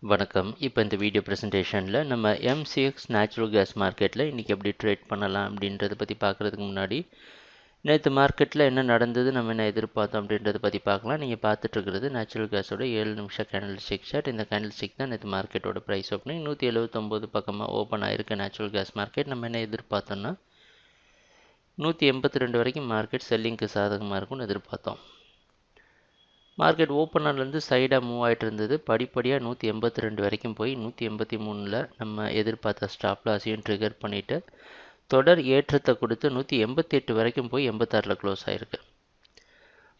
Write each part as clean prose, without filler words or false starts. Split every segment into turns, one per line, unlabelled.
வணக்கம். இப்போ இந்த வீடியோ ப்ரெசன்டேஷனில் நம்ம MCX நேச்சுரல் கேஸ் மார்க்கெட்டில் இன்றைக்கி எப்படி ட்ரேட் பண்ணலாம் அப்படின்றத பற்றி பார்க்குறதுக்கு முன்னாடி நேற்று மார்க்கெட்டில் என்ன நடந்தது, நம்ம என்ன எதிர்பார்த்தோம் அப்படின்றத பற்றி பார்க்கலாம். நீங்கள் பார்த்துட்ருக்கிறது நேச்சுரல் கேஸோட 7 நிமிஷம் கேண்டில் ஸ்டிக் சார்ட். இந்த கேண்டில் ஸ்டிக் தான் நேற்று மார்க்கெட்டோட ப்ரைஸ் ஓப்பனிங் 179 பக்கமாக ஓப்பன் ஆகிருக்கு நேச்சுரல் கேஸ் மார்க்கெட். நம்ம என்ன எதிர்பார்த்தோம்னா 182 வரைக்கும் மார்க்கெட் செல்லிங்க்கு சாதகமாக இருக்கும்னு எதிர்பார்த்தோம். மார்க்கெட் ஓப்பனர்லேருந்து சைடாக மூவ் ஆகிட்டு இருந்தது. படிப்படியாக 182 வரைக்கும் போய் 183ல் நம்ம எதிர்பார்த்த ஸ்டாப் லாஸையும் ட்ரிகர் பண்ணிவிட்டு தொடர் ஏற்றத்தை கொடுத்து 188 வரைக்கும் போய் 86ல் க்ளோஸ் ஆகிருக்கு.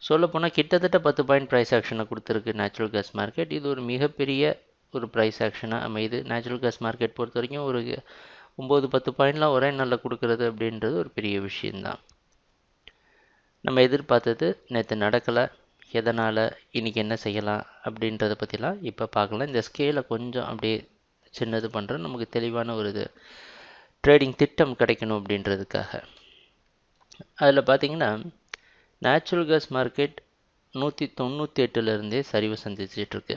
சொல்லப்போனால் கிட்டத்தட்ட 10 பாயிண்ட் ப்ரைஸ் ஆக்ஷனை கொடுத்துருக்கு நேச்சுரல் கேஸ் மார்க்கெட். இது ஒரு மிகப்பெரிய ஒரு ப்ரைஸ் ஆக்ஷனாக அமையுது. நேச்சுரல் கேஸ் மார்க்கெட் பொறுத்த வரைக்கும் ஒரு 9-10 பாயிண்ட்லாம் ஒரே நாளில் கொடுக்கறது அப்படின்றது ஒரு பெரிய விஷயந்தான். நம்ம எதிர்பார்த்தது நேற்று நடக்கலை. எதனால், இன்றைக்கி என்ன செய்யலாம் அப்படின்றத பற்றிலாம் இப்போ பார்க்கலாம். இந்த ஸ்கேலை கொஞ்சம் அப்படியே சின்னது பண்ணுறேன், நமக்கு தெளிவான ஒரு ட்ரேடிங் திட்டம் கிடைக்கணும் அப்படின்றதுக்காக. அதில் பார்த்திங்கன்னா நேச்சுரல் கேஸ் மார்க்கெட் 198லேருந்தே சரிவு சந்திச்சிட்ருக்கு.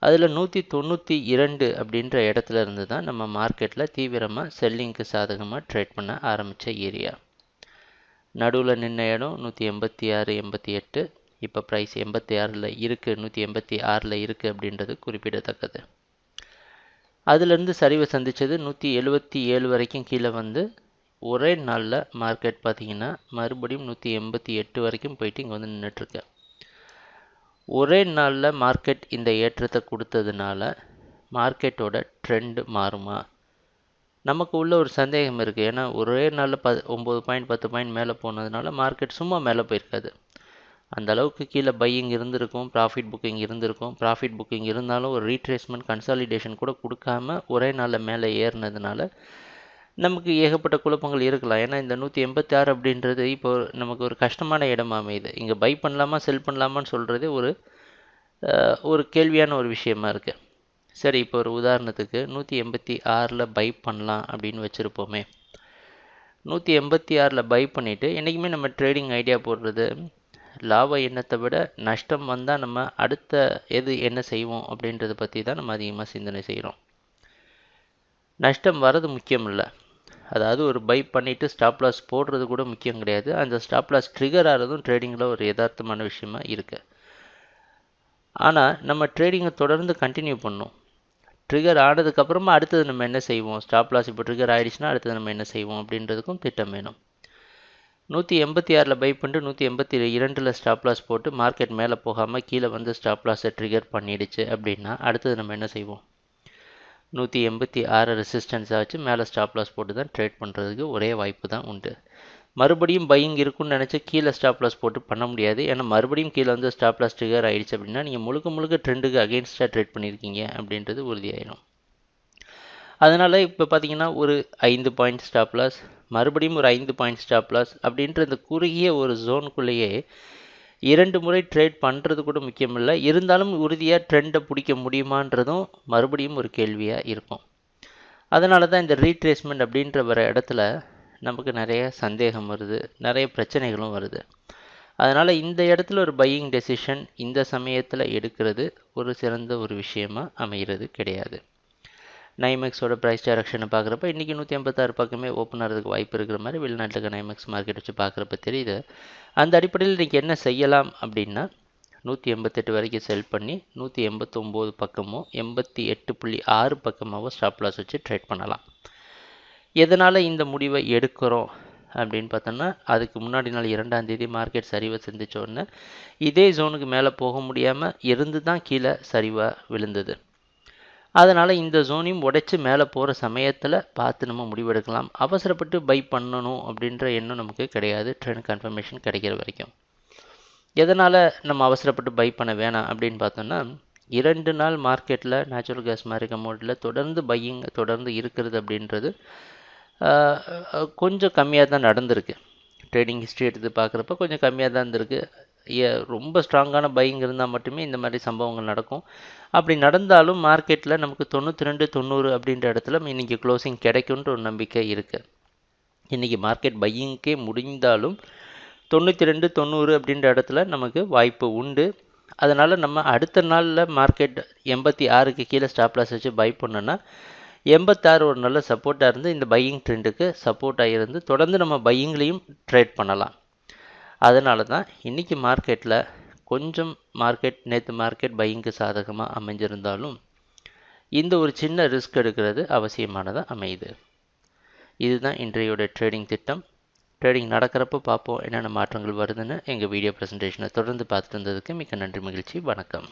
அதில் 192 அப்படின்ற இடத்துல இருந்து தான் நம்ம மார்க்கெட்டில் தீவிரமாக செல்லிங்க்கு சாதகமாக ட்ரேட் பண்ண ஆரம்பித்த ஏரியா. நடுவில் நின்ன இடம் 186-88. இப்போ ப்ரைஸ் 86ல் இருக்குது, 186ல் இருக்குது அப்படின்றது குறிப்பிடத்தக்கது. அதிலேருந்து சரிவை சந்தித்தது 177 வரைக்கும் கீழே வந்து ஒரே நாளில் மார்க்கெட் பார்த்திங்கன்னா மறுபடியும் 188 வரைக்கும் போயிட்டு இங்கே வந்து நின்றுட்டுருக்கு. ஒரே நாளில் மார்க்கெட் இந்த ஏற்றத்தை கொடுத்ததுனால மார்க்கெட்டோட ட்ரெண்டு மாறுமா? நமக்கு உள்ள ஒரு சந்தேகம் இருக்குது. ஏன்னா ஒரே நாளில் 9 பாயிண்ட் 10 பாயிண்ட் மேலே போனதுனால மார்க்கெட் சும்மா மேலே போயிருக்காது. அந்த அளவுக்கு கீழே பையிங் இருந்திருக்கும், ப்ராஃபிட் புக்கிங் இருந்திருக்கும். ப்ராஃபிட் புக்கிங் இருந்தாலும் ஒரு ரீட்ரேஸ்மெண்ட் கன்சாலிடேஷன் கூட கொடுக்காம ஒரே நாளில் மேலே ஏறினதுனால நமக்கு ஏகப்பட்ட குழப்பங்கள் இருக்கலாம். ஏன்னா இந்த 186 அப்படின்றது இப்போ நமக்கு ஒரு கஷ்டமான இடமா அமையுது. இங்கே பை பண்ணலாமா செல் பண்ணலாமான்னு சொல்கிறதே ஒரு கேள்வியான ஒரு விஷயமா இருக்குது. சரி, இப்போ ஒரு உதாரணத்துக்கு 186ல் பை பண்ணலாம் அப்படின்னு வச்சுருப்போமே. 186ல் பை பண்ணிவிட்டு என்றைக்குமே நம்ம ட்ரேடிங் ஐடியா போடுறது லாப எண்ணத்தை விட நஷ்டம் வந்தால் நம்ம அடுத்த என்ன செய்வோம் அப்படின்றத பற்றி தான் நம்ம அதிகமாக சிந்தனை செய்கிறோம். நஷ்டம் வர்றது முக்கியம் இல்லை. அதாவது ஒரு பை பண்ணிவிட்டு ஸ்டாப் லாஸ் போடுறது கூட முக்கியம் கிடையாது. அந்த ஸ்டாப் லாஸ் ட்ரிகர் ஆகிறதும் ட்ரேடிங்கில் ஒரு யதார்த்தமான விஷயமா இருக்குது. ஆனால் நம்ம ட்ரேடிங்கை தொடர்ந்து கண்டினியூ பண்ணணும். ட்ரிகர் ஆனதுக்கப்புறமா அடுத்தது நம்ம என்ன செய்வோம், ஸ்டாப் லாஸ் இப்போ ட்ரிகர் ஆகிடுச்சுன்னா அடுத்தது நம்ம என்ன செய்வோம் அப்படின்றதுக்கும் திட்டம் வேணும். 186ல் பை பண்ணிட்டு 182ல் ஸ்டாப் லாஸ் போட்டு மார்க்கெட் மேலே போகாமல் கீழே வந்து ஸ்டாப் லாஸை ட்ரிகர் பண்ணிடுச்சு அப்படின்னா அடுத்தது நம்ம என்ன செய்வோம்? 186 ரெசிஸ்டன்ஸாக வச்சு மேலே ஸ்டாப் லாஸ் போட்டு தான் ட்ரேட் பண்ணுறதுக்கு ஒரே வாய்ப்பு தான் உண்டு. மறுபடியும் பையிங் இருக்குன்னு நினச்சி கீழே ஸ்டாப் லாஸ் போட்டு பண்ண முடியாது. ஏன்னா மறுபடியும் கீழே வந்து ஸ்டாப் லாஸ் ட்ரிகர் ஆகிடுச்சு அப்படின்னா நீங்கள் முழுக்க ட்ரெண்டுக்கு அகெயின்ஸ்டாக ட்ரேட் பண்ணியிருக்கீங்க அப்படின்றது உறுதியாயிடும். அதனால் இப்போ பார்த்திங்கன்னா ஒரு 5 பாயிண்ட் ஸ்டாப் லாஸ், மறுபடியும் ஒரு 5 பாயிண்ட் ஸ்டாப் லாஸ் அப்படின்ற இந்த குறுகிய ஒரு ஜோனுக்குள்ளேயே 2 முறை ட்ரேட் பண்ணுறது கூட முக்கியமில்லை. இருந்தாலும் உறுதியாக ட்ரெண்டை பிடிக்க முடியுமான்றதும் மறுபடியும் ஒரு கேள்வியாக இருக்கும். அதனால தான் இந்த ரீட்ரேஸ்மெண்ட் அப்படின்ற வர இடத்துல நமக்கு நிறைய சந்தேகம் வருது, நிறைய பிரச்சனைகளும் வருது. அதனால் இந்த இடத்துல ஒரு பையிங் டெசிஷன் இந்த சமயத்தில் எடுக்கிறது ஒரு சிறந்த ஒரு விஷயமாக அமைகிறது கிடையாது. நைமெக்ஸோட ப்ரைஸ் டைரக்ஷனை பார்க்குறப்ப இன்றைக்கி 186 பக்கமே ஓப்பன் ஆகிறதுக்கு வாய்ப்பு இருக்கிற மாதிரி வெளிநாட்டுக்கு நைமெக்ஸ் மார்க்கெட் வச்சு பார்க்குறப்ப தெரியுது. அந்த அடிப்படையில் இன்றைக்கி என்ன செய்யலாம் அப்படின்னா 188 வரைக்கும் செல் பண்ணி 189 பக்கமோ 88.6 பக்கமாகவோ ஸ்டாப் லாஸ் வச்சு ட்ரேட் பண்ணலாம். எதனால் இந்த முடிவை எடுக்கிறோம் அப்படின்னு பார்த்தோம்னா, அதுக்கு முன்னாடி நாள் 2ஆம் தேதி மார்க்கெட் சரிவை சந்தித்தோடனே இதே ஜோனுக்கு மேலே போக முடியாமல் இருந்து தான் கீழே சரிவாக விழுந்தது. அதனால் இந்த ஜோனையும் உடைச்சி மேலே போகிற சமயத்தில் பார்த்து நம்ம முடிவெடுக்கலாம். அவசரப்பட்டு பை பண்ணணும் அப்படின்ற எண்ணம் நமக்கு கிடையாது, ட்ரெண்ட் கன்ஃபர்மேஷன் கிடைக்கிற வரைக்கும். எதனால் நம்ம அவசரப்பட்டு பை பண்ண வேணாம் அப்படின்னு பார்த்தோன்னா, 2 நாள் மார்க்கெட்டில் நேச்சுரல் கேஸ் மாதிரி கமோடிட்டியில் தொடர்ந்து பையிங் தொடர்ந்து இருக்கிறது அப்படின்றது கொஞ்சம் கம்மியாக தான் நடந்திருக்கு. ட்ரேடிங் ஹிஸ்ட்ரி எடுத்து பார்க்குறப்ப கொஞ்சம் கம்மியாக தான் இருந்திருக்கு. ரொம்ப ஸ்ட்ராங்கான பையிங் இருந்தால் மட்டுமே இந்த மாதிரி சம்பவங்கள் நடக்கும். அப்படி நடந்தாலும் மார்க்கெட்டில் நமக்கு 92-90 அப்படின்ற இடத்துல இன்றைக்கி க்ளோசிங் கிடைக்குன்ற ஒரு நம்பிக்கை இருக்குது. இன்றைக்கி மார்க்கெட் பையிங்க்கே முடிந்தாலும் 92-90 அப்படின்ற இடத்துல நமக்கு வாய்ப்பு உண்டு. அதனால் நம்ம அடுத்த நாளில் மார்க்கெட் 86க்கு கீழே ஸ்டாப் லாஸ் வச்சு பை பண்ணோன்னா 86 ஒரு நல்ல சப்போர்ட்டாக இருந்து இந்த பையிங் ட்ரெண்டுக்கு சப்போர்ட்டாக இருந்து தொடர்ந்து நம்ம பையிங்லேயும் ட்ரேட் பண்ணலாம். அதனால தான் இன்றைக்கி மார்க்கெட்டில் கொஞ்சம் நேற்று மார்க்கெட் பையிங்க்கு சாதகமாக அமைஞ்சிருந்தாலும் இந்த ஒரு சின்ன ரிஸ்க் எடுக்கிறது அவசியமானதாக அமையுது. இதுதான் இன்றையோட ட்ரேடிங் திட்டம். ட்ரேடிங் நடக்கிறப்போ பார்ப்போம் என்னென்ன மாற்றங்கள் வருதுன்னு. எங்கள் வீடியோ ப்ரெசன்டேஷனை தொடர்ந்து பார்த்துட்டு இருந்ததுக்கு மிக்க நன்றி, மகிழ்ச்சி, வணக்கம்.